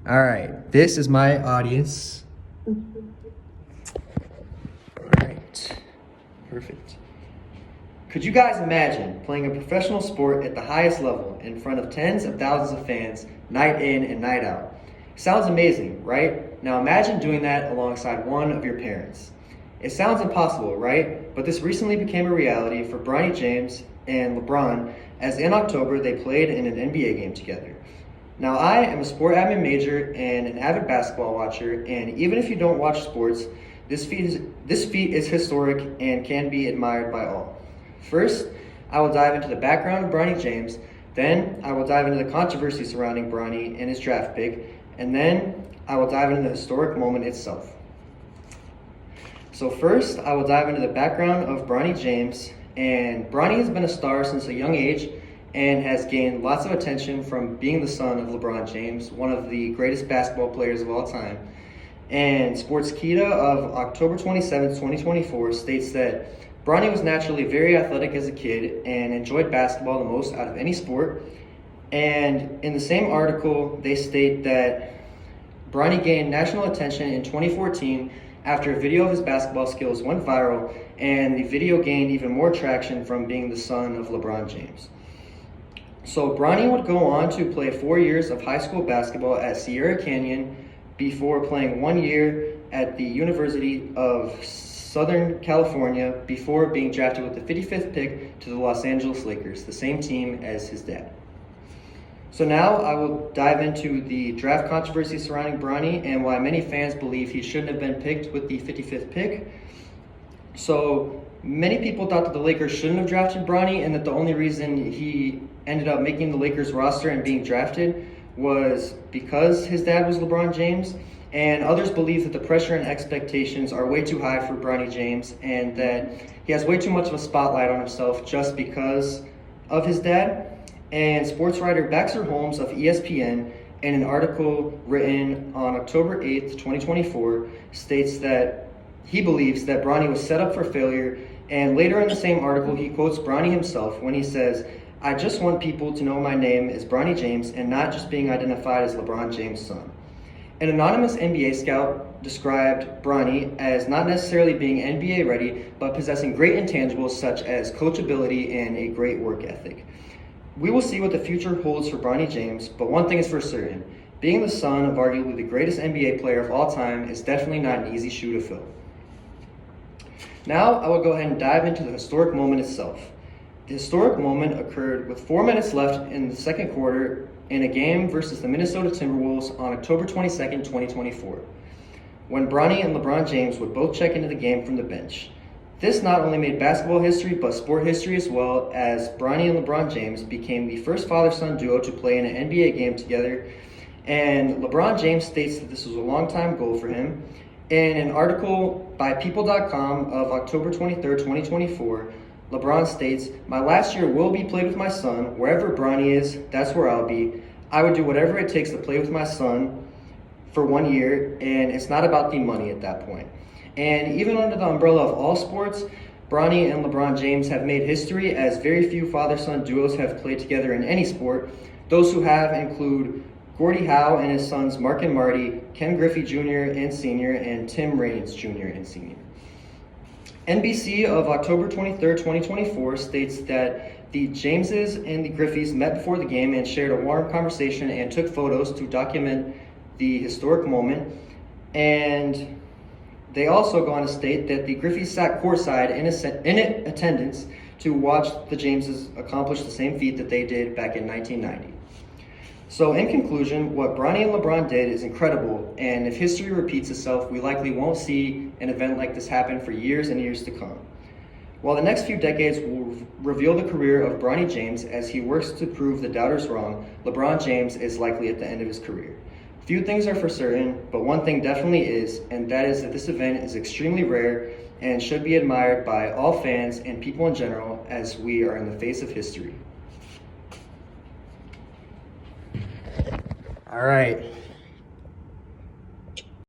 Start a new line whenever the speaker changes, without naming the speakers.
All right, this is my audience. All right, perfect. Could you guys imagine playing a professional sport at the highest level in front of tens of thousands of fans, night in and night out? Sounds amazing, right? Now imagine doing that alongside one of your parents. It sounds impossible, right? But this recently became a reality for Bronny James and LeBron, as in October they played in an NBA game together. Now I am a sport admin major and an avid basketball watcher, and even if you don't watch sports, this feat is historic and can be admired by all. First, I will dive into the background of Bronny James, then I will dive into the controversy surrounding Bronny and his draft pick, and then I will dive into the historic moment itself. So first, I will dive into the background of Bronny James, and Bronny has been a star since a young age and has gained lots of attention from being the son of LeBron James, one of the greatest basketball players of all time. And Sportskeeda of October 27, 2024 states that Bronny was naturally very athletic as a kid and enjoyed basketball the most out of any sport. And in the same article, they state that Bronny gained national attention in 2014 after a video of his basketball skills went viral, and the video gained even more traction from being the son of LeBron James. So Bronny would go on to play 4 years of high school basketball at Sierra Canyon before playing 1 year at the University of Southern California before being drafted with the 55th pick to the Los Angeles Lakers, the same team as his dad. So now I will dive into the draft controversy surrounding Bronny and why many fans believe he shouldn't have been picked with the 55th pick. So many people thought that the Lakers shouldn't have drafted Bronny and that the only reason he ended up making the Lakers roster and being drafted was because his dad was LeBron James. And others believe that the pressure and expectations are way too high for Bronny James and that he has way too much of a spotlight on himself just because of his dad. And sports writer Baxter Holmes of ESPN, in an article written on October 8th, 2024, states that he believes that Bronny was set up for failure. And later in the same article, he quotes Bronny himself when he says, "I just want people to know my name is Bronny James and not just being identified as LeBron James' son." An anonymous NBA scout described Bronny as not necessarily being NBA ready, but possessing great intangibles such as coachability and a great work ethic. We will see what the future holds for Bronny James, but one thing is for certain. Being the son of arguably the greatest NBA player of all time is definitely not an easy shoe to fill. Now I will go ahead and dive into the historic moment itself. The historic moment occurred with 4 minutes left in the second quarter in a game versus the Minnesota Timberwolves on October 22nd, 2024, when Bronny and LeBron James would both check into the game from the bench. This not only made basketball history, but sport history as well, as Bronny and LeBron James became the first father-son duo to play in an NBA game together. And LeBron James states that this was a long-time goal for him. In an article by People.com of October 23rd, 2024, LeBron states, "My last year will be played with my son. Wherever Bronny is, that's where I'll be. I would do whatever it takes to play with my son for 1 year, and it's not about the money at that point." And even under the umbrella of all sports, Bronny and LeBron James have made history, as very few father-son duos have played together in any sport. Those who have include Gordie Howe and his sons Mark and Marty, Ken Griffey Jr. and Sr., and Tim Raines Jr. and Sr. NBC of October 23rd, 2024 states that the Jameses and the Griffeys met before the game and shared a warm conversation and took photos to document the historic moment. And they also go on to state that the Griffeys sat courtside in attendance to watch the Jameses accomplish the same feat that they did back in 1990. So in conclusion, what Bronny and LeBron did is incredible, and if history repeats itself, we likely won't see an event like this happen for years and years to come. While the next few decades will reveal the career of Bronny James as he works to prove the doubters wrong, LeBron James is likely at the end of his career. Few things are for certain, but one thing definitely is, and that is that this event is extremely rare and should be admired by all fans and people in general, as we are in the face of history. All right.